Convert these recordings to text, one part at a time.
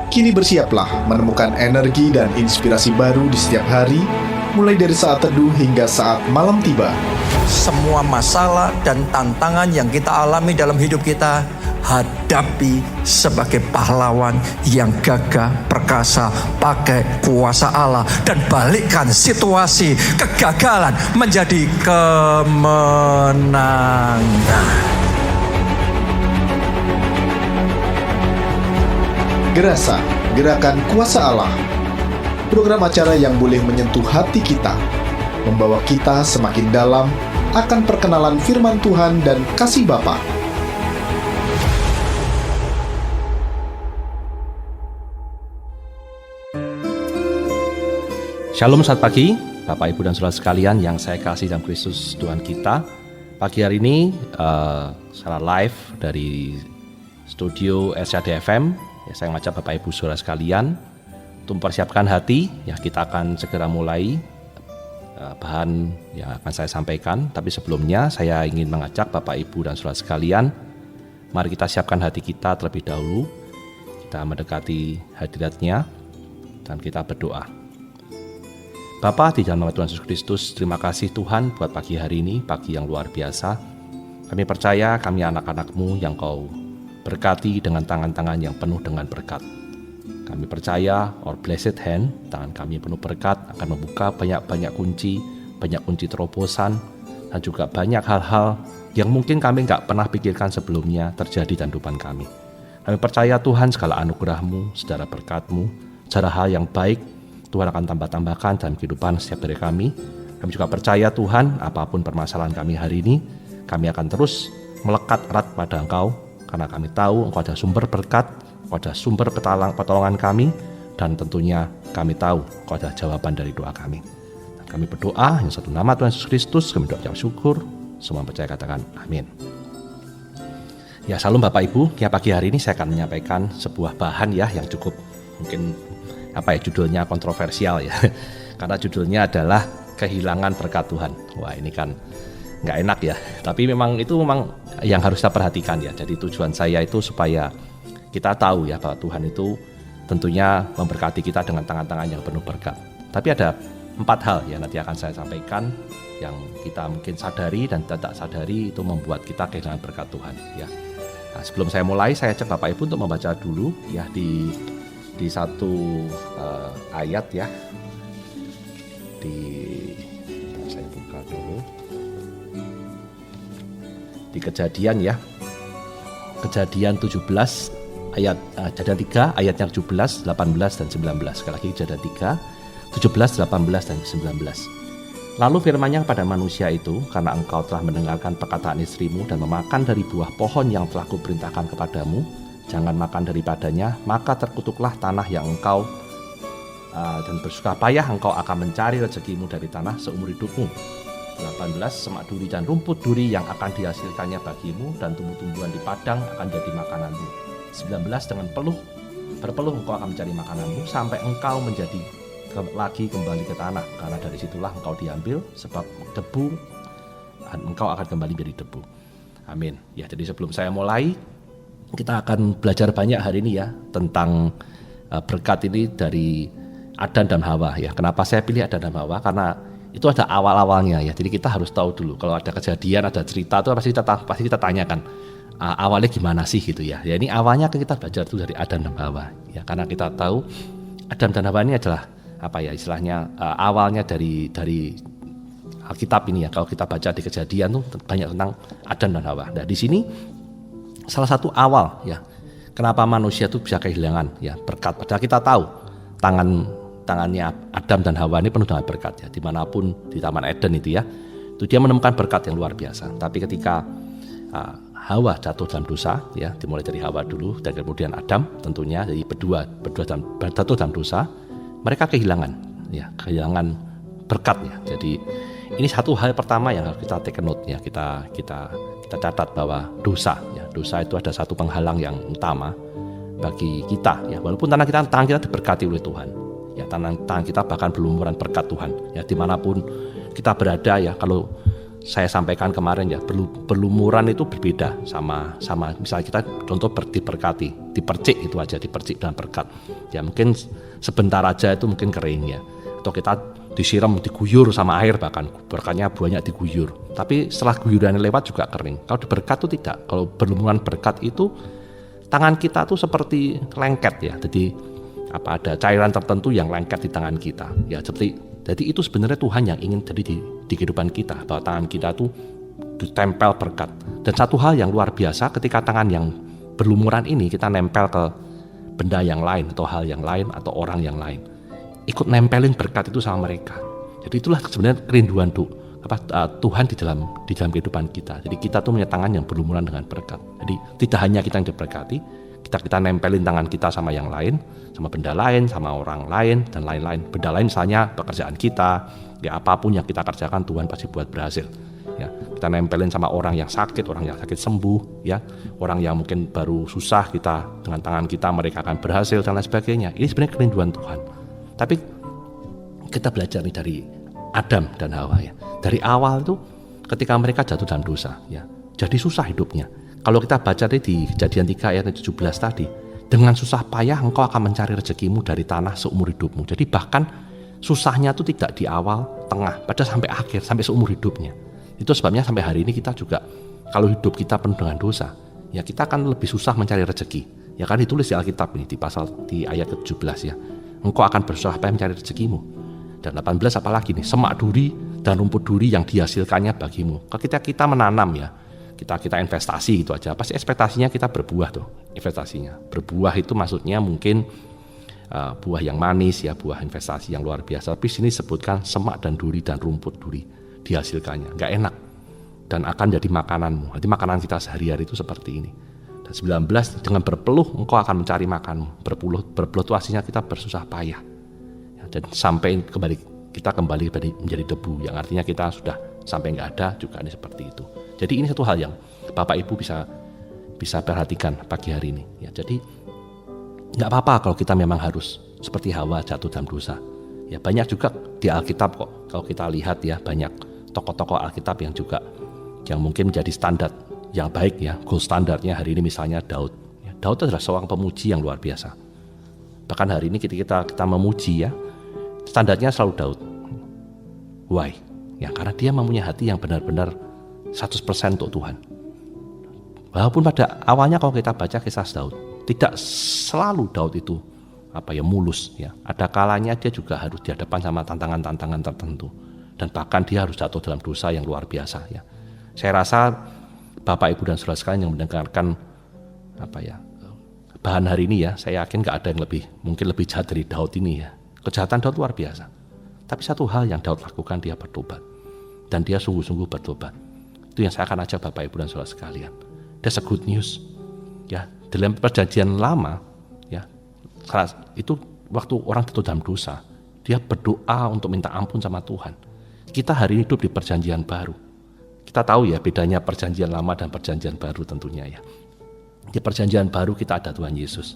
Kini bersiaplah menemukan energi dan inspirasi baru di setiap hari, mulai dari saat teduh hingga saat malam tiba. Semua masalah dan tantangan yang kita alami dalam hidup kita, hadapi sebagai pahlawan yang gagah perkasa pakai kuasa Allah, dan balikkan situasi kegagalan menjadi kemenangan. Gerasa, Gerakan Kuasa Allah. Program acara yang boleh menyentuh hati kita, membawa kita semakin dalam akan perkenalan firman Tuhan dan kasih Bapa. Shalom, selamat pagi Bapak Ibu dan Saudara sekalian yang saya kasih dalam Kristus Tuhan kita. Pagi hari ini secara live dari studio SCD FM, saya mengajak Bapak Ibu Saudara sekalian untuk mempersiapkan hati. Kita akan segera mulai bahan yang akan saya sampaikan. Tapi sebelumnya saya ingin mengajak Bapak Ibu dan Saudara sekalian, mari kita siapkan hati kita terlebih dahulu. Kita mendekati hadirat-Nya dan kita berdoa. Bapa, di dalam nama Tuhan Yesus Kristus, terima kasih Tuhan buat pagi hari ini, pagi yang luar biasa. Kami percaya kami anak-anak-Mu yang Kau berkati dengan tangan-tangan yang penuh dengan berkat. Kami percaya our blessed hand, tangan kami yang penuh berkat, akan membuka banyak kunci terobosan, dan juga banyak hal-hal yang mungkin kami gak pernah pikirkan sebelumnya terjadi dalam kehidupan kami. Kami percaya Tuhan segala anugerah-Mu, saudara berkat-Mu, secara hal yang baik, Tuhan akan tambahkan dalam kehidupan setiap dari kami. Kami juga percaya Tuhan, apapun permasalahan kami hari ini, kami akan terus melekat erat pada Engkau, karena kami tahu Engkau ada sumber berkat, Engkau ada sumber pertolongan kami, dan tentunya kami tahu Engkau ada jawaban dari doa kami. Dan kami berdoa yang satu nama Tuhan Yesus Kristus, kami doa syukur, semua percaya katakan amin. Ya, salam Bapak Ibu. Ya, pagi hari ini saya akan menyampaikan sebuah bahan yang cukup mungkin judulnya kontroversial ya. Karena judulnya adalah kehilangan berkat Tuhan. Wah, ini kan nggak enak ya, tapi memang yang harus kita perhatikan ya. Jadi tujuan saya itu supaya kita tahu ya bahwa Tuhan itu tentunya memberkati kita dengan tangan-tangan yang penuh berkat. Tapi ada 4 hal yang nanti akan saya sampaikan yang kita mungkin sadari dan tidak sadari itu membuat kita kehilangan berkat Tuhan ya. Nah, sebelum saya mulai, saya ajak Bapak Ibu untuk membaca dulu ya di satu ayat ya. Saya buka dulu. Di Kejadian ya, Kejadian 17 ayat Kejadian 3 ayatnya 17, 18 dan 19. Sekali lagi Kejadian 3 17, 18 dan 19. Lalu firman-Nya kepada manusia itu, karena engkau telah mendengarkan perkataan istrimu dan memakan dari buah pohon yang telah kuperintahkan kepadamu, jangan makan daripadanya, maka terkutuklah tanah yang engkau dan bersusah payah engkau akan mencari rezekimu dari tanah seumur hidupmu. 18, semak duri dan rumput duri yang akan dihasilkannya bagimu, dan tumbuh-tumbuhan di padang akan jadi makananmu. 19, dengan berpeluh engkau akan mencari makananmu sampai engkau menjadi lagi kembali ke tanah, karena dari situlah engkau diambil, sebab debu dan engkau akan kembali menjadi debu. Amin. Ya, jadi sebelum saya mulai, kita akan belajar banyak hari ini ya tentang berkat ini dari Adam dan Hawa ya. Kenapa saya pilih Adam dan Hawa? Karena itu ada awal-awalnya ya. Jadi kita harus tahu dulu, kalau ada kejadian, ada cerita itu pasti kita tanyakan awalnya gimana sih gitu ya. Ya, ini awalnya kita belajar dulu dari Adam dan Hawa ya, karena kita tahu Adam dan Hawa ini adalah istilahnya awalnya dari Alkitab ini ya. Kalau kita baca di Kejadian tuh banyak tentang Adam dan Hawa. Nah, di sini salah satu awal ya, kenapa manusia itu bisa kehilangan ya berkat. Padahal kita tahu tangannya Adam dan Hawa ini penuh dengan berkat ya. Dimanapun di Taman Eden itu ya, itu dia menemukan berkat yang luar biasa. Tapi ketika Hawa jatuh dalam dosa ya, dimulai dari Hawa dulu dan kemudian Adam tentunya, jadi berdua jatuh dalam dosa, mereka kehilangan berkat ya. Jadi ini satu hal pertama yang harus kita take note ya, kita catat bahwa dosa itu ada satu penghalang yang utama bagi kita ya. Walaupun tangan kita diberkati oleh Tuhan ya, tangan kita bahkan berlumuran berkat Tuhan ya, dimanapun kita berada ya. Kalau saya sampaikan kemarin ya, berlumuran itu berbeda sama misalnya kita contoh diberkati, dipercik itu aja, dipercik dengan berkat. Ya mungkin sebentar aja itu mungkin kering ya. Atau kita disiram, diguyur sama air bahkan, berkatnya banyak diguyur. Tapi setelah guyuran lewat juga kering. Kalau diberkat itu tidak. Kalau berlumuran berkat itu tangan kita tuh seperti lengket ya. Jadi ada cairan tertentu yang lengket di tangan kita. Ya jadi itu sebenarnya Tuhan yang ingin jadi di kehidupan kita, bahwa tangan kita tuh ditempel berkat. Dan satu hal yang luar biasa ketika tangan yang berlumuran ini kita nempel ke benda yang lain atau hal yang lain atau orang yang lain, ikut nempelin berkat itu sama mereka. Jadi itulah sebenarnya kerinduan Tuhan di dalam kehidupan kita. Jadi kita tuh punya tangan yang berlumuran dengan berkat. Jadi tidak hanya kita yang diberkati, kita nempelin tangan kita sama yang lain, sama benda lain, sama orang lain, dan lain-lain. Benda lain misalnya pekerjaan kita, ya apapun yang kita kerjakan Tuhan pasti buat berhasil. Ya, kita nempelin sama orang yang sakit sembuh, ya. Orang yang mungkin baru susah, kita dengan tangan kita mereka akan berhasil dan lain sebagainya. Ini sebenarnya kerinduan Tuhan. Tapi kita belajar nih dari Adam dan Hawa ya. Dari awal itu ketika mereka jatuh dalam dosa, ya. Jadi susah hidupnya. Kalau kita baca di Kejadian 3 ayat 17 tadi, dengan susah payah engkau akan mencari rezekimu dari tanah seumur hidupmu. Jadi bahkan susahnya itu tidak di awal, tengah, padahal sampai akhir, sampai seumur hidupnya. Itu sebabnya sampai hari ini kita juga, kalau hidup kita penuh dengan dosa, ya kita akan lebih susah mencari rezeki. Ya kan ditulis di Alkitab ini, di ayat ke-17 ya. Engkau akan bersusah payah mencari rezekimu. Dan 18 apalagi nih, semak duri dan rumput duri yang dihasilkannya bagimu. Kalau kita menanam ya, kita investasi gitu aja, pasti ekspektasinya kita berbuah tuh, investasinya. Berbuah itu maksudnya mungkin buah yang manis ya, buah investasi yang luar biasa. Tapi sini sebutkan semak dan duri dan rumput duri dihasilkannya, nggak enak dan akan jadi makananmu. Jadi makanan kita sehari-hari itu seperti ini. Dan 19, dengan berpeluh engkau akan mencari makanmu. Berpeluh itu artinya kita bersusah payah. Ya, dan sampai kita kembali menjadi debu, yang artinya kita sudah sampai nggak ada juga ini seperti itu. Jadi ini satu hal yang Bapak Ibu bisa perhatikan pagi hari ini. Ya, jadi nggak apa-apa kalau kita memang harus seperti Hawa jatuh dalam dosa. Ya banyak juga di Alkitab kok. Kalau kita lihat ya banyak tokoh-tokoh Alkitab yang mungkin menjadi standar yang baik ya, gold standarnya hari ini misalnya Daud. Ya, Daud adalah seorang pemuji yang luar biasa. Bahkan hari ini kita memuji ya, standarnya selalu Daud. Why? Ya karena dia mempunyai hati yang benar-benar 100% untuk Tuhan. Walaupun pada awalnya kalau kita baca kisah Daud, tidak selalu Daud itu mulus ya. Ada kalanya dia juga harus dihadapkan sama tantangan-tantangan tertentu, dan bahkan dia harus jatuh dalam dosa yang luar biasa ya. Saya rasa Bapak Ibu dan Saudara sekalian yang mendengarkan bahan hari ini ya, saya yakin gak ada yang mungkin lebih jahat dari Daud ini ya. Kejahatan Daud luar biasa. Tapi satu hal yang Daud lakukan, dia bertobat. Dan dia sungguh-sungguh bertobat. Itu yang saya akan ajak Bapak Ibu dan Saudara sekalian. That's a good news. Ya, dalam perjanjian lama ya, itu waktu orang jatuh dalam dosa, dia berdoa untuk minta ampun sama Tuhan. Kita hari ini hidup di perjanjian baru. Kita tahu ya bedanya perjanjian lama dan perjanjian baru tentunya ya. Di perjanjian baru kita ada Tuhan Yesus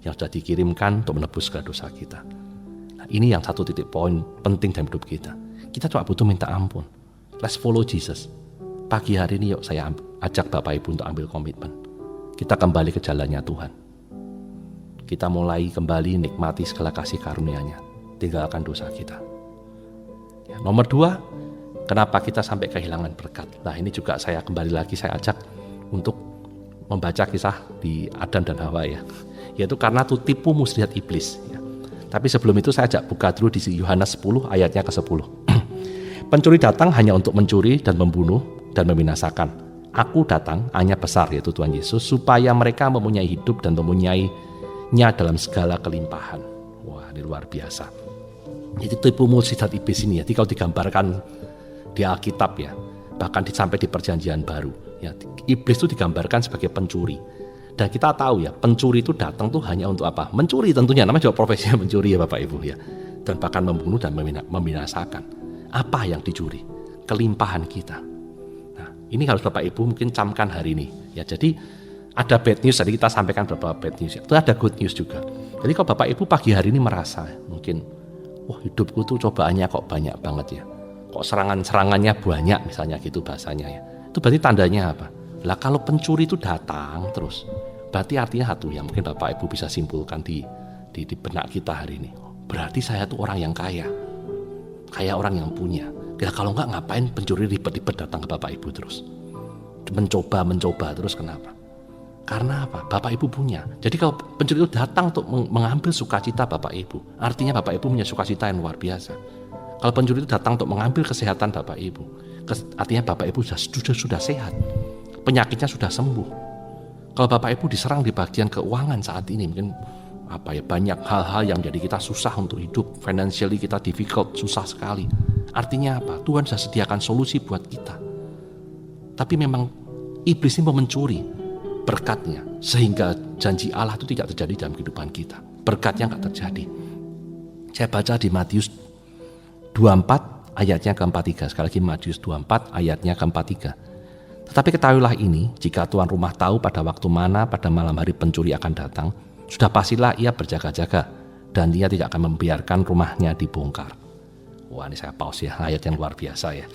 yang sudah dikirimkan untuk menebus segala dosa kita. Nah, ini yang satu titik poin penting dalam hidup kita. Kita cuma butuh minta ampun. Let's follow Jesus. Pagi hari ini yuk saya ajak Bapak Ibu untuk ambil komitmen. Kita kembali ke jalannya Tuhan. Kita mulai kembali nikmati segala kasih karunia-Nya. Tinggalkan dosa kita. Ya, nomor 2, kenapa kita sampai kehilangan berkat? Nah ini juga saya kembali lagi saya ajak untuk membaca kisah di Adam dan Hawa ya. Yaitu karena itu tipu muslihat iblis ya. Tapi sebelum itu saya ajak buka dulu di Yohanes 10 ayatnya ke-10. Pencuri datang hanya untuk mencuri dan membunuh dan membinasakan. Aku datang hanya besar yaitu Tuhan Yesus supaya mereka mempunyai hidup dan mempunyainya dalam segala kelimpahan. Wah ini luar biasa. Jadi tipu muslihat iblis ini ya, kalau digambarkan di Alkitab ya, bahkan sampai di perjanjian baru ya, iblis itu digambarkan sebagai pencuri. Dan kita tahu ya, pencuri itu datang tuh hanya untuk apa? Mencuri tentunya, namanya juga profesinya mencuri ya Bapak Ibu ya. Dan bahkan membunuh dan membinasakan. Apa yang dicuri? Kelimpahan kita. Nah, ini harus Bapak Ibu mungkin camkan hari ini ya. Jadi ada bad news, tadi kita sampaikan beberapa bad news ya. Itu ada good news juga. Jadi kalau Bapak Ibu pagi hari ini merasa mungkin, wah hidupku tuh cobaannya kok banyak banget ya. kok serangannya banyak misalnya gitu bahasanya ya. Itu berarti tandanya apa? Lah kalau pencuri itu datang terus, berarti artinya satu yang mungkin Bapak Ibu bisa simpulkan di benak kita hari ini. Berarti saya tuh orang yang kaya orang yang punya. Ya kalau enggak ngapain pencuri ribet-ribet datang ke Bapak Ibu terus. Mencoba terus, kenapa? Karena apa? Bapak Ibu punya. Jadi kalau pencuri itu datang untuk mengambil sukacita Bapak Ibu, artinya Bapak Ibu punya sukacita yang luar biasa. Kalau pencuri itu datang untuk mengambil kesehatan Bapak Ibu, artinya Bapak Ibu sudah sehat, penyakitnya sudah sembuh. Kalau Bapak Ibu diserang di bagian keuangan saat ini, mungkin banyak hal-hal yang menjadi kita susah untuk hidup, financially kita difficult, susah sekali. Artinya apa? Tuhan sudah sediakan solusi buat kita. Tapi memang iblis ini mau mencuri berkatnya, sehingga janji Allah itu tidak terjadi dalam kehidupan kita. Berkatnya nggak terjadi. Saya baca di Matius 24 ayatnya ke-43. Sekali lagi Matius 24 ayatnya ke-43. Tetapi ketahuilah ini, jika tuan rumah tahu pada waktu mana pada malam hari pencuri akan datang, sudah pastilah ia berjaga-jaga dan dia tidak akan membiarkan rumahnya dibongkar. Wah, ini saya pause ya, ayat yang luar biasa ya.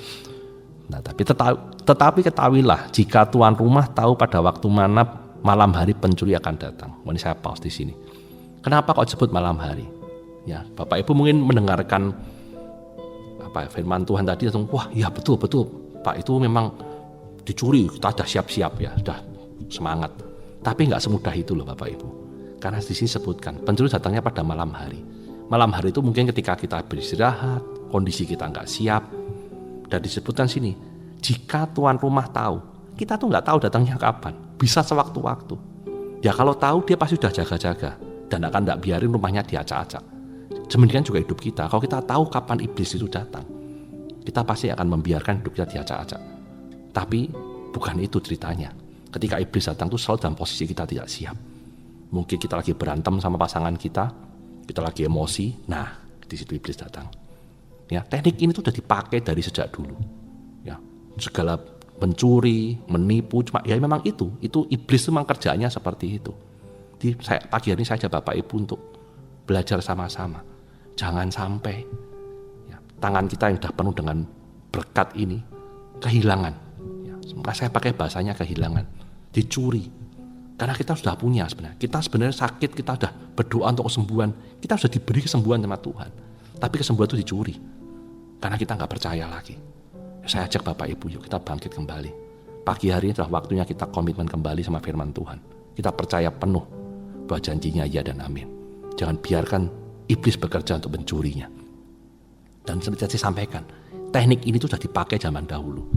Nah, tetapi ketahuilah jika tuan rumah tahu pada waktu mana malam hari pencuri akan datang. Wah, ini saya pause di sini. Kenapa kok disebut malam hari? Ya, Bapak Ibu mungkin mendengarkan firman Tuhan tadi langsung, wah ya betul Pak, itu memang dicuri, kita sudah siap-siap ya, sudah semangat. Tapi nggak semudah itu loh Bapak Ibu. Karena di sini sebutkan pencuri datangnya pada malam hari. Malam hari itu mungkin ketika kita beristirahat, kondisi kita nggak siap. Dan disebutkan sini, jika tuan rumah tahu, kita tuh nggak tahu datangnya kapan, bisa sewaktu-waktu. Ya kalau tahu dia pasti sudah jaga-jaga dan akan nggak biarin rumahnya diacak-acak. Demikian juga hidup kita, kalau kita tahu kapan iblis itu datang, kita pasti akan membiarkan hidup kita diacak-acak. Tapi bukan itu ceritanya. Ketika iblis datang itu selalu dalam posisi kita tidak siap. Mungkin kita lagi berantem sama pasangan kita lagi emosi, nah di situ iblis datang. Ya, teknik ini tuh sudah dipakai dari sejak dulu. Ya, segala mencuri, menipu, cuma ya memang itu iblis itu memang kerjanya seperti itu. Pagi hari ini saya ajak Bapak Ibu untuk belajar sama-sama. Jangan sampai ya, tangan kita yang sudah penuh dengan berkat ini kehilangan. Ya, maka saya pakai bahasanya kehilangan, dicuri. Karena kita sudah punya sebenarnya. Kita sebenarnya sakit, kita sudah berdoa untuk kesembuhan. Kita sudah diberi kesembuhan sama Tuhan. Tapi kesembuhan itu dicuri. Karena kita nggak percaya lagi. Saya ajak Bapak Ibu, yuk kita bangkit kembali. Pagi hari ini adalah waktunya kita komitmen kembali sama firman Tuhan. Kita percaya penuh bahwa janjinya ya dan amin. Jangan biarkan iblis bekerja untuk mencurinya. Dan seperti saya sampaikan, teknik ini sudah dipakai zaman dahulu.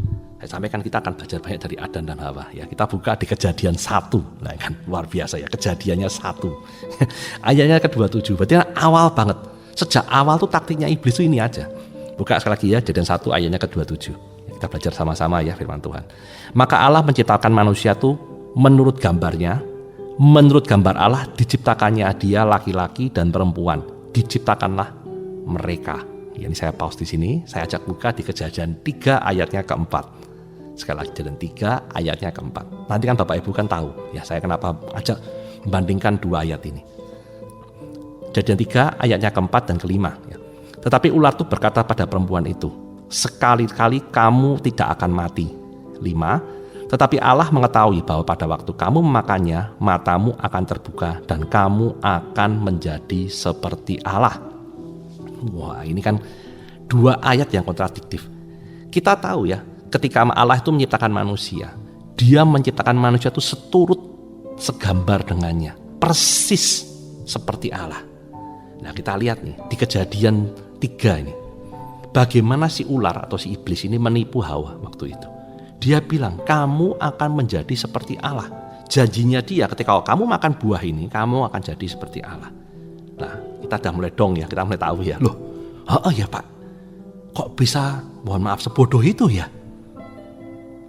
Saya sampaikan kita akan belajar banyak dari Adam dan Hawa. Ya, kita buka di Kejadian 1. Nah, kan luar biasa ya, Kejadiannya 1. Ayatnya ke-27. Berarti awal banget. Sejak awal tuh taktiknya iblis itu ini aja. Buka sekali lagi ya, Kejadian 1 ayatnya ke-27. Kita belajar sama-sama ya firman Tuhan. Maka Allah menciptakan manusia tuh menurut gambarnya. Menurut gambar Allah diciptakannya dia laki-laki dan perempuan. Diciptakanlah mereka. Ya, ini saya pause di sini. Saya ajak buka di Kejadian 3 ayatnya ke-4. Sekali lagi Kejadian 3 ayatnya ke-4. Nanti kan Bapak Ibu kan tahu ya saya kenapa ajak membandingkan dua ayat ini. Kejadian 3 ayatnya ke-4 dan ke-5 ya. Tetapi ular itu berkata pada perempuan itu, sekali-kali kamu tidak akan mati. 5. Tetapi Allah mengetahui bahwa pada waktu kamu memakannya, matamu akan terbuka dan kamu akan menjadi seperti Allah. Wah, ini kan dua ayat yang kontradiktif. Kita tahu ya, ketika Allah itu menciptakan manusia, dia menciptakan manusia itu segambar dengannya, persis seperti Allah. Nah, kita lihat nih di Kejadian 3 ini, bagaimana si ular atau si iblis ini menipu Hawa waktu itu. Dia bilang, kamu akan menjadi seperti Allah. Janjinya dia ketika kamu makan buah ini, kamu akan jadi seperti Allah. Nah, kita udah mulai dong ya, kita mulai tahu ya. Loh, ya Pak, kok bisa, mohon maaf, sebodoh itu ya?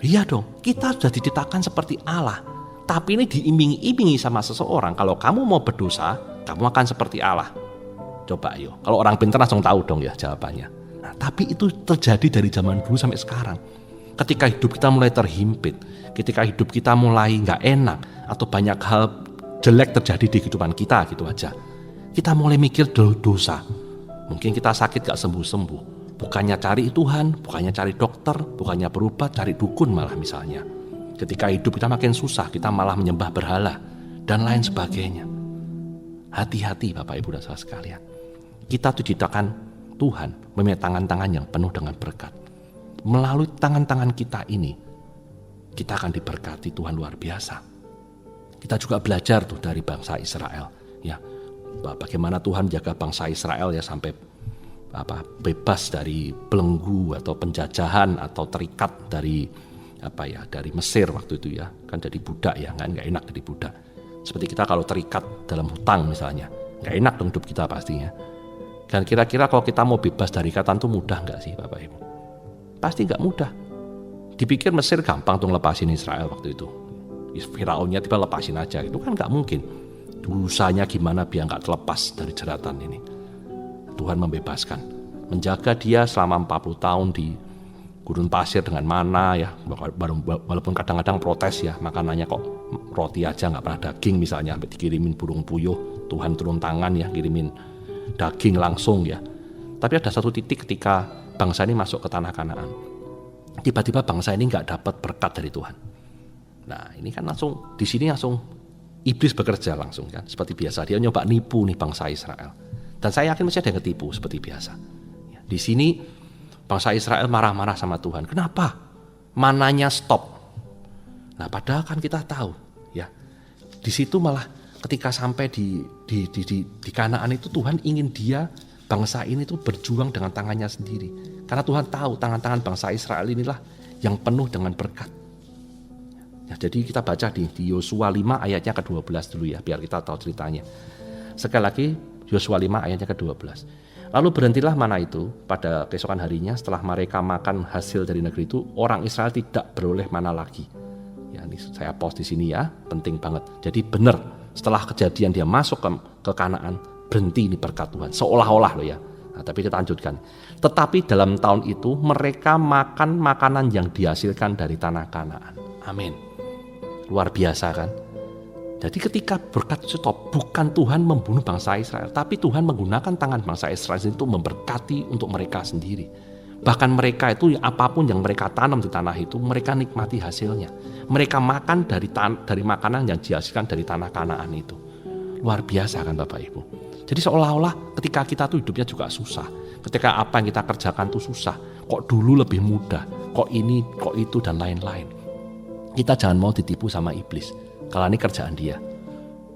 Iya dong, kita sudah diciptakan seperti Allah. Tapi ini diiming-imingi sama seseorang, kalau kamu mau berdosa, kamu akan seperti Allah. Coba ayo, kalau orang pintar langsung tahu dong ya jawabannya. Nah, tapi itu terjadi dari zaman dulu sampai sekarang. Ketika hidup kita mulai terhimpit, ketika hidup kita mulai nggak enak, atau banyak hal jelek terjadi di kehidupan kita gitu aja, kita mulai mikir dosa. Mungkin kita sakit gak sembuh-sembuh, Bukannya cari Tuhan, bukannya cari dokter, bukannya berobat, cari dukun malah misalnya. Ketika hidup kita makin susah, kita malah menyembah berhala dan lain sebagainya. Hati-hati Bapak Ibu dan Saudara sekalian. Kita diciptakan Tuhan mempunyai tangan-tangan yang penuh dengan berkat. Melalui tangan-tangan kita ini, kita akan diberkati Tuhan luar biasa. Kita juga belajar tuh dari bangsa Israel, ya, bagaimana Tuhan jaga bangsa Israel ya sampai bebas dari belenggu atau penjajahan atau terikat dari dari Mesir waktu itu ya, kan jadi budak ya, nggak enak jadi budak. Seperti kita kalau terikat dalam hutang misalnya, nggak enak dong hidup kita pastinya. Dan kira-kira kalau kita mau bebas dari ikatan itu mudah nggak sih Bapak Ibu? Pasti nggak mudah. Dipikir Mesir gampang tuh lepasin Israel waktu itu. Firaunnya tiba lepasin aja, itu kan nggak mungkin. Dosanya gimana biar nggak terlepas dari jeratan ini. Tuhan membebaskan, menjaga dia selama 40 tahun di gurun pasir dengan mana ya, walaupun kadang-kadang protes ya, makanannya kok roti aja nggak pernah daging misalnya, sampai dikirimin burung puyuh, Tuhan turun tangan ya, kirimin daging langsung ya. Tapi ada satu titik ketika bangsa ini masuk ke tanah Kanaan, tiba-tiba bangsa ini nggak dapat berkat dari Tuhan. Nah ini kan langsung di sini langsung iblis bekerja langsung kan, seperti biasa dia nyoba nipu nih bangsa Israel. Dan saya yakin masih ada yang ketipu seperti biasa. Ya, di sini bangsa Israel marah-marah sama Tuhan. Kenapa? Mananya stop. Nah, padahal kan kita tahu, ya. Di situ malah ketika sampai di Kanaan itu Tuhan ingin bangsa ini tuh berjuang dengan tangannya sendiri. Karena Tuhan tahu tangan-tangan bangsa Israel inilah yang penuh dengan berkat. Ya, jadi kita baca di Yosua 5 ayatnya ke-12 dulu ya, biar kita tahu ceritanya. Sekali lagi Yosua 5 ayatnya ke-12. Lalu berhentilah mana itu pada keesokan harinya setelah mereka makan hasil dari negeri itu, orang Israel tidak beroleh mana lagi. Ya, ini saya post di sini ya, penting banget. Jadi benar, setelah kejadian dia masuk ke Kanaan, berhenti ini berkat Tuhan. Seolah-olah loh ya. Nah, tapi kita lanjutkan. Tetapi dalam tahun itu mereka makan makanan yang dihasilkan dari tanah Kanaan. Amin. Luar biasa kan? Jadi ketika berkat stop, bukan Tuhan membunuh bangsa Israel, tapi Tuhan menggunakan tangan bangsa Israel itu memberkati untuk mereka sendiri. Bahkan mereka itu apapun yang mereka tanam di tanah itu, mereka nikmati hasilnya. Mereka makan dari makanan yang dihasilkan dari tanah Kanaan itu. Luar biasa kan Bapak Ibu. Jadi seolah-olah ketika kita tuh hidupnya juga susah. Ketika apa yang kita kerjakan tuh susah. Kok dulu lebih mudah, kok ini, kok itu, dan lain-lain. Kita jangan mau ditipu sama iblis. Kalau ini kerjaan dia.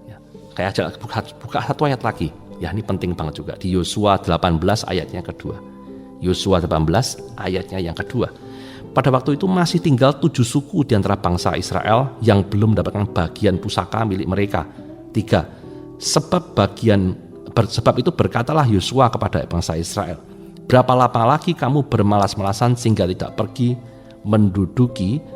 Ya, kayak aja buka satu ayat lagi. Ya ini penting banget juga. Di Yosua 18 ayatnya kedua. Yosua 18 ayatnya yang kedua. Pada waktu itu masih tinggal 7 suku di antara bangsa Israel yang belum mendapatkan bagian pusaka milik mereka. 3. Sebab itu berkatalah Yosua kepada bangsa Israel, berapa lama lagi kamu bermalas-malasan sehingga tidak pergi menduduki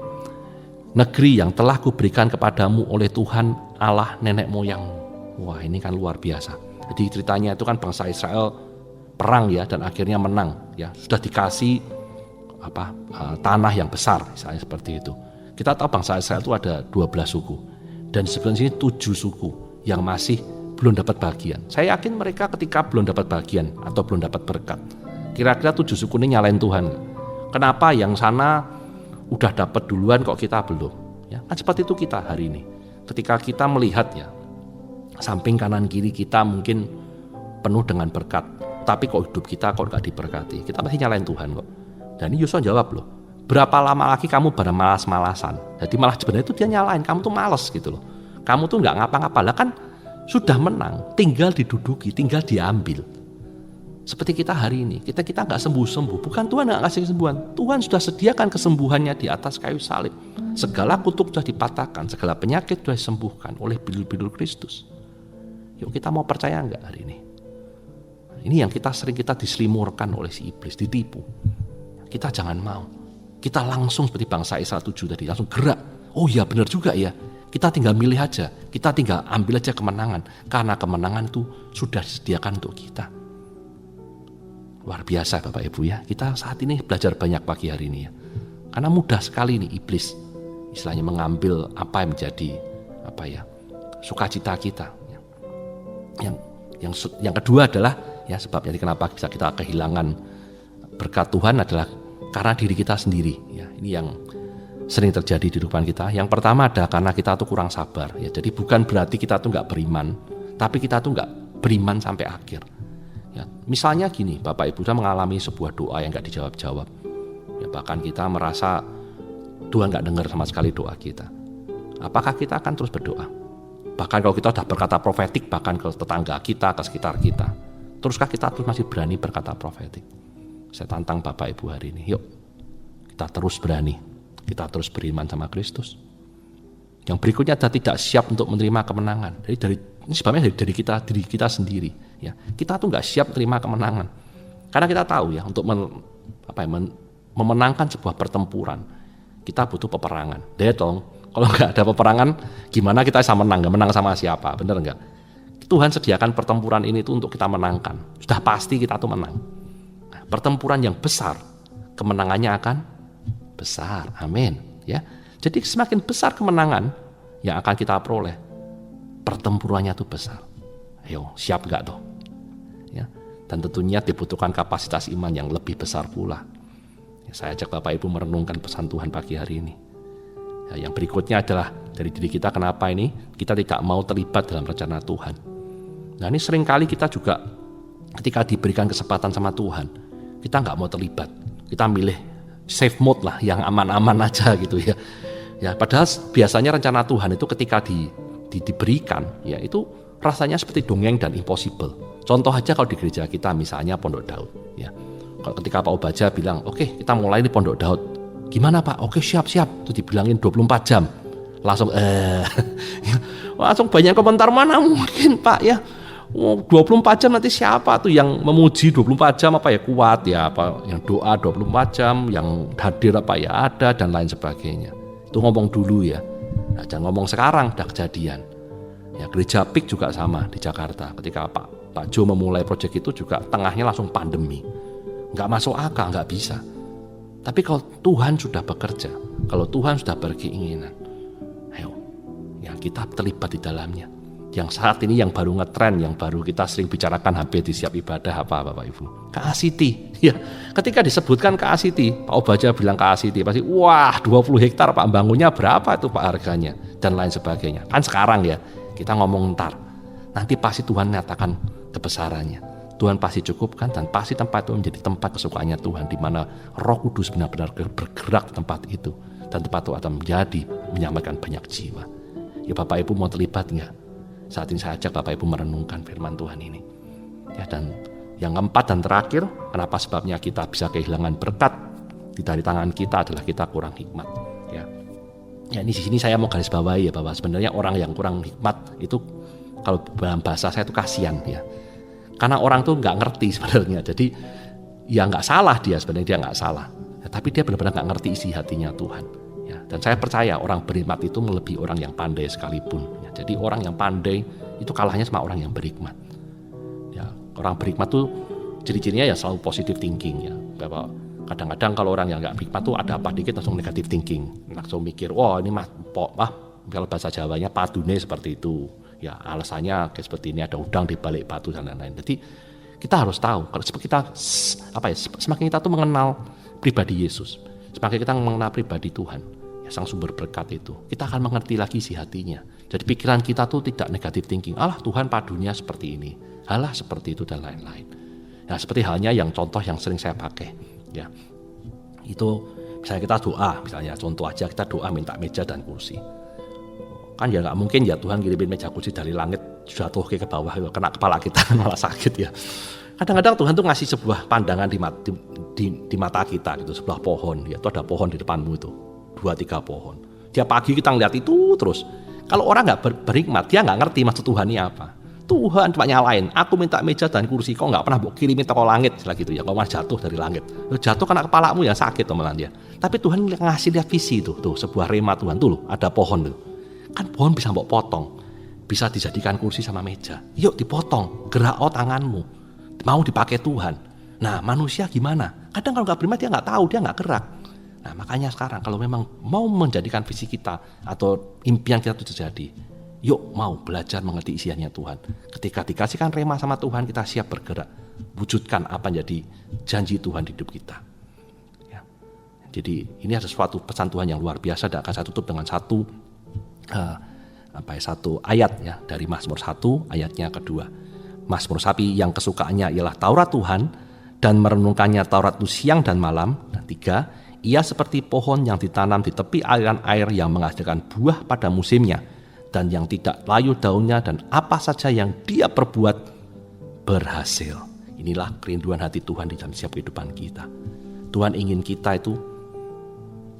negeri yang telah kuberikan kepadamu oleh Tuhan Allah nenek moyangmu. Wah ini kan luar biasa. Jadi ceritanya itu kan bangsa Israel perang ya, dan akhirnya menang ya. Sudah dikasih tanah yang besar misalnya seperti itu. Kita tahu bangsa Israel itu ada 12 suku. Dan sebenarnya sini 7 suku yang masih belum dapat bagian. Saya yakin mereka ketika belum dapat bagian atau belum dapat berkat, kira-kira 7 suku ini nyalain Tuhan. Kenapa yang sana udah dapat duluan kok kita belum? Ya, kan seperti itu kita hari ini. Ketika kita melihat ya, samping kanan kiri kita mungkin penuh dengan berkat, tapi kok hidup kita kok gak diberkati, kita pasti nyalain Tuhan kok. Dan ini Yosua jawab loh, berapa lama lagi kamu pada malas-malasan? Jadi malah sebenarnya itu dia nyalain, kamu tuh malas gitu loh. Kamu tuh gak ngapa-ngapa, lah kan sudah menang, tinggal diduduki, tinggal diambil. Seperti kita hari ini, kita gak sembuh-sembuh. Bukan Tuhan gak kasih kesembuhan, Tuhan sudah sediakan kesembuhannya di atas kayu salib. Segala kutuk sudah dipatahkan, segala penyakit sudah disembuhkan oleh bilur-bilur Kristus. Yuk kita mau percaya gak hari ini? Ini yang kita diselimurkan oleh si iblis, ditipu. Kita jangan mau. Kita langsung seperti bangsa Israel 7 tadi, langsung gerak. Oh iya benar juga ya. Kita tinggal milih aja, kita tinggal ambil aja kemenangan. Karena kemenangan itu sudah disediakan untuk kita. Luar biasa Bapak Ibu ya. Kita saat ini belajar banyak pagi hari ini ya. Karena mudah sekali nih iblis istilahnya mengambil apa yang menjadi sukacita kita. Yang kedua adalah ya sebabnya kenapa bisa kita kehilangan berkat Tuhan adalah karena diri kita sendiri. Ya, ini yang sering terjadi di kehidupan kita. Yang pertama adalah karena kita tuh kurang sabar. Ya, jadi bukan berarti kita tuh nggak beriman, tapi kita tuh nggak beriman sampai akhir. Ya, misalnya gini, Bapak Ibu sudah mengalami sebuah doa yang nggak dijawab-jawab. Ya, bahkan kita merasa Tuhan nggak dengar sama sekali doa kita. Apakah kita akan terus berdoa? Bahkan kalau kita sudah berkata profetik, bahkan ke tetangga kita, ke sekitar kita, teruskah kita terus masih berani berkata profetik? Saya tantang Bapak Ibu hari ini, yuk kita terus berani, kita terus beriman sama Kristus. Yang berikutnya adalah tidak siap untuk menerima kemenangan. Ini sebabnya dari diri kita sendiri. Ya, kita tuh nggak siap menerima kemenangan, karena kita tahu ya untuk memenangkan sebuah pertempuran kita butuh peperangan. Dong, kalau nggak ada peperangan, gimana kita bisa menang? Nggak menang sama siapa? Bener nggak? Tuhan sediakan pertempuran ini tuh untuk kita menangkan. Sudah pasti kita tuh menang. Nah, pertempuran yang besar, kemenangannya akan besar. Amin. Ya, jadi semakin besar kemenangan yang akan kita peroleh, pertempurannya tuh besar. Ayo, siap nggak tuh? Ya, dan tentunya dibutuhkan kapasitas iman yang lebih besar pula. Ya, saya ajak Bapak Ibu merenungkan pesan Tuhan pagi hari ini. Ya, yang berikutnya adalah dari diri kita, kenapa ini kita tidak mau terlibat dalam rencana Tuhan. Nah, ini seringkali kita juga ketika diberikan kesempatan sama Tuhan, kita nggak mau terlibat. Kita milih safe mode lah, yang aman-aman aja gitu ya. Ya, padahal biasanya rencana Tuhan itu ketika diberikan, ya itu rasanya seperti dongeng dan impossible. Contoh aja kalau di gereja kita misalnya Pondok Daud. Ya, kalau ketika Pak Obaja bilang, oke, kita mulai di Pondok Daud. Gimana Pak? Oke, siap-siap. Itu dibilangin 24 jam. Langsung langsung banyak komentar, mana mungkin Pak ya. 24 jam nanti siapa tuh yang memuji 24 jam, apa ya kuat ya, apa yang doa 24 jam, yang hadir apa ya ada, dan lain sebagainya. Itu ngomong dulu ya. Nah, jangan ngomong sekarang, udah kejadian. Ya, gereja PIK juga sama di Jakarta. Ketika Pak Jo memulai proyek itu juga tengahnya langsung pandemi. Nggak masuk akal, nggak bisa. Tapi kalau Tuhan sudah bekerja, kalau Tuhan sudah berkeinginan, ayo, ya kita terlibat di dalamnya. Yang saat ini yang baru ngetren, yang baru kita sering bicarakan hampir di setiap ibadah apa Bapak Ibu? KACT. Ya, ketika disebutkan KACT, Pak Obaja bilang KACT, pasti wah 20 hektar Pak, bangunnya berapa itu Pak harganya, dan lain sebagainya. Kan sekarang ya, kita ngomong ntar. Nanti pasti Tuhan nyatakan kebesarannya. Tuhan pasti cukupkan, dan pasti tempat itu menjadi tempat kesukaannya Tuhan, di mana Roh Kudus benar-benar bergerak di tempat itu, dan tempat itu akan menyelamatkan banyak jiwa. Ya Bapak Ibu mau terlibat nggak? Saat ini saya ajak Bapak Ibu merenungkan firman Tuhan ini. Ya, dan yang keempat dan terakhir, kenapa sebabnya kita bisa kehilangan berkat dari tangan kita adalah kita kurang hikmat. Ya, ini di sini saya mau garis bawahi ya, bahwa sebenarnya orang yang kurang hikmat itu, kalau dalam bahasa saya itu kasihan ya. Karena orang tuh nggak ngerti sebenarnya. Jadi ya nggak salah dia, sebenarnya dia nggak salah. Ya, tapi dia benar-benar nggak ngerti isi hatinya Tuhan. Ya, dan saya percaya orang berhikmat itu melebihi orang yang pandai sekalipun. Ya, jadi orang yang pandai itu kalahnya sama orang yang berhikmat. Ya, orang berhikmat tuh ciri-cirinya ya selalu positive thinking ya. Bahwa kadang-kadang kalau orang yang nggak berhikmat tuh ada apa dikit langsung negative thinking, langsung mikir, wah ini kalau bahasa Jawanya padune seperti itu. Ya alasannya kayak seperti ini, ada udang di balik batu dan lain-lain. Jadi kita harus tahu kalau semakin kita tuh mengenal pribadi Yesus, semakin kita mengenal pribadi Tuhan, ya sang sumber berkat itu, kita akan mengerti lagi isi hatinya. Jadi pikiran kita tuh tidak negatif thinking, alah Tuhan padunya seperti ini, alah seperti itu dan lain-lain. Ya seperti halnya yang contoh yang sering saya pakai, ya itu misalnya kita doa, misalnya contoh aja kita doa minta meja dan kursi. Kan ya nggak mungkin ya Tuhan kirimin meja kursi dari langit jatuh ke bawah, kena kepala kita malah sakit ya. Kadang-kadang Tuhan tuh ngasih sebuah pandangan di mata kita gitu, sebuah pohon, ya itu ada pohon di depanmu itu, 2-3 pohon. Tiap pagi kita ngeliat itu terus. Kalau orang nggak berhikmat, dia nggak ngerti maksud Tuhan ini apa. Tuhan cuma nyalain, aku minta meja dan kursi, kok nggak pernah kirimin toko langit, gitu ya, kok malah jatuh dari langit. Jatuh kena kepalamu yang sakit teman dia. Tapi Tuhan ngasih lihat visi tuh sebuah rema Tuhan tuh loh, ada pohon tuh. Kan pohon bisa mbok potong, bisa dijadikan kursi sama meja. Yuk dipotong, gerak tanganmu, mau dipakai Tuhan. Nah manusia gimana? Kadang kalau nggak beriman dia nggak tahu, dia nggak gerak. Nah makanya sekarang kalau memang mau menjadikan visi kita atau impian kita itu terjadi, yuk mau belajar mengerti isiannya Tuhan. Ketika dikasihkan rema sama Tuhan, kita siap bergerak. wujudkan apa yang jadi janji Tuhan di hidup kita. Ya. Jadi ini ada suatu pesan Tuhan yang luar biasa, dan akan saya tutup dengan satu ayat ya dari Mazmur 1 ayatnya kedua. Mazmur sapi yang kesukaannya ialah Taurat Tuhan dan merenungkannya Taurat itu siang dan malam. Dan 3, ia seperti pohon yang ditanam di tepi aliran air yang menghasilkan buah pada musimnya dan yang tidak layu daunnya, dan apa saja yang dia perbuat berhasil. Inilah kerinduan hati Tuhan di dalam setiap kehidupan kita. Tuhan ingin kita itu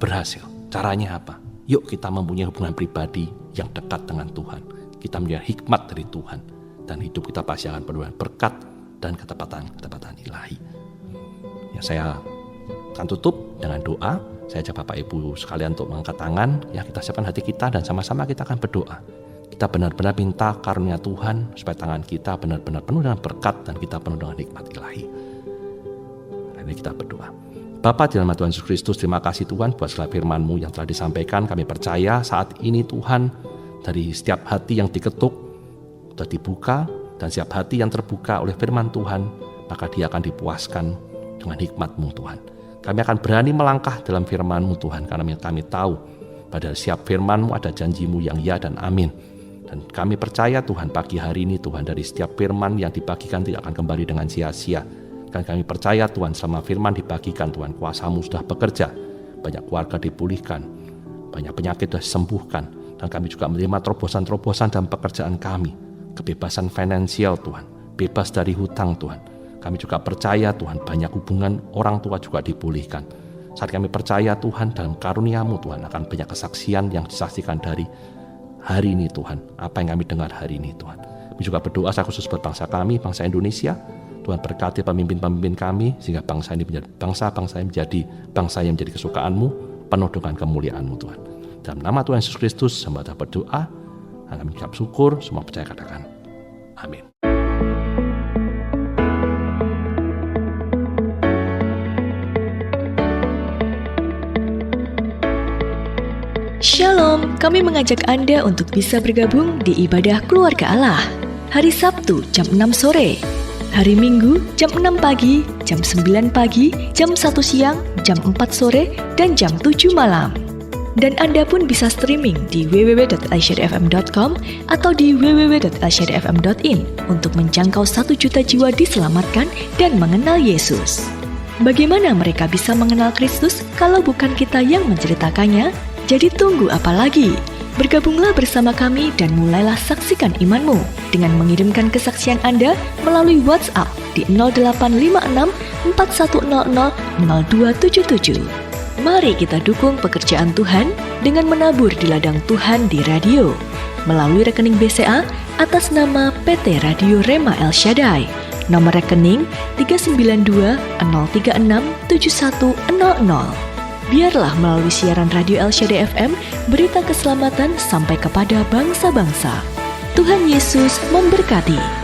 berhasil. Caranya apa? Yuk kita mempunyai hubungan pribadi yang dekat dengan Tuhan. Kita mempunyai hikmat dari Tuhan, dan hidup kita pasti akan penuh dengan berkat dan ketepatan ilahi. Ya, saya akan tutup dengan doa. Saya ajak Bapak Ibu sekalian untuk mengangkat tangan. Ya, kita siapkan hati kita dan sama-sama kita akan berdoa. Kita benar-benar minta karunia Tuhan supaya tangan kita benar-benar penuh dengan berkat dan kita penuh dengan hikmat ilahi. Hari ini kita berdoa. Bapa di dalam nama Tuhan Yesus Kristus, terima kasih Tuhan buat segala firman-Mu yang telah disampaikan. Kami percaya saat ini Tuhan, dari setiap hati yang diketuk sudah dibuka, dan setiap hati yang terbuka oleh firman Tuhan, maka dia akan dipuaskan dengan hikmat-Mu Tuhan. Kami akan berani melangkah dalam firman-Mu Tuhan, karena kami tahu pada setiap firman-Mu ada janji-Mu yang ya dan amin. Dan kami percaya Tuhan, pagi hari ini Tuhan, dari setiap firman yang dibagikan tidak akan kembali dengan sia-sia. Dan kami percaya Tuhan, selama firman dibagikan Tuhan, kuasa-Mu sudah bekerja, banyak keluarga dipulihkan, banyak penyakit sudah disembuhkan, dan kami juga menerima terobosan-terobosan dalam pekerjaan kami, kebebasan finansial Tuhan, bebas dari hutang Tuhan. Kami juga percaya Tuhan, banyak hubungan orang tua juga dipulihkan. Saat kami percaya Tuhan, dalam karunia-Mu Tuhan, akan banyak kesaksian yang disaksikan dari hari ini Tuhan, apa yang kami dengar hari ini Tuhan. Kami juga berdoa secara khusus buat bangsa kami, bangsa Indonesia. Tuhan berkati pemimpin-pemimpin kami, sehingga bangsa ini menjadi bangsa yang menjadi bangsa yang menjadi kesukaan-Mu, penuh dengan kemuliaan-Mu Tuhan. Dalam nama Tuhan Yesus Kristus, hamba berdoa, dan kami ucap syukur, semua percaya katakan, amin. Shalom, kami mengajak Anda untuk bisa bergabung di ibadah keluarga Allah. Hari Sabtu jam 6 sore, hari Minggu jam 6 pagi, jam 9 pagi, jam 1 siang, jam 4 sore, dan jam 7 malam. Dan Anda pun bisa streaming di www.elshadafm.com atau di www.elshadafm.in untuk menjangkau 1 juta jiwa diselamatkan dan mengenal Yesus. Bagaimana mereka bisa mengenal Kristus kalau bukan kita yang menceritakannya? Jadi tunggu apa lagi? Bergabunglah bersama kami dan mulailah saksikan imanmu dengan mengirimkan kesaksian Anda melalui WhatsApp di 0856 4100 0277. Mari kita dukung pekerjaan Tuhan dengan menabur di ladang Tuhan di radio melalui rekening BCA atas nama PT Radio Rema El Shaddai. Nomor rekening 392 036 7100. Biarlah melalui siaran Radio El Shaddai FM, berita keselamatan sampai kepada bangsa-bangsa. Tuhan Yesus memberkati.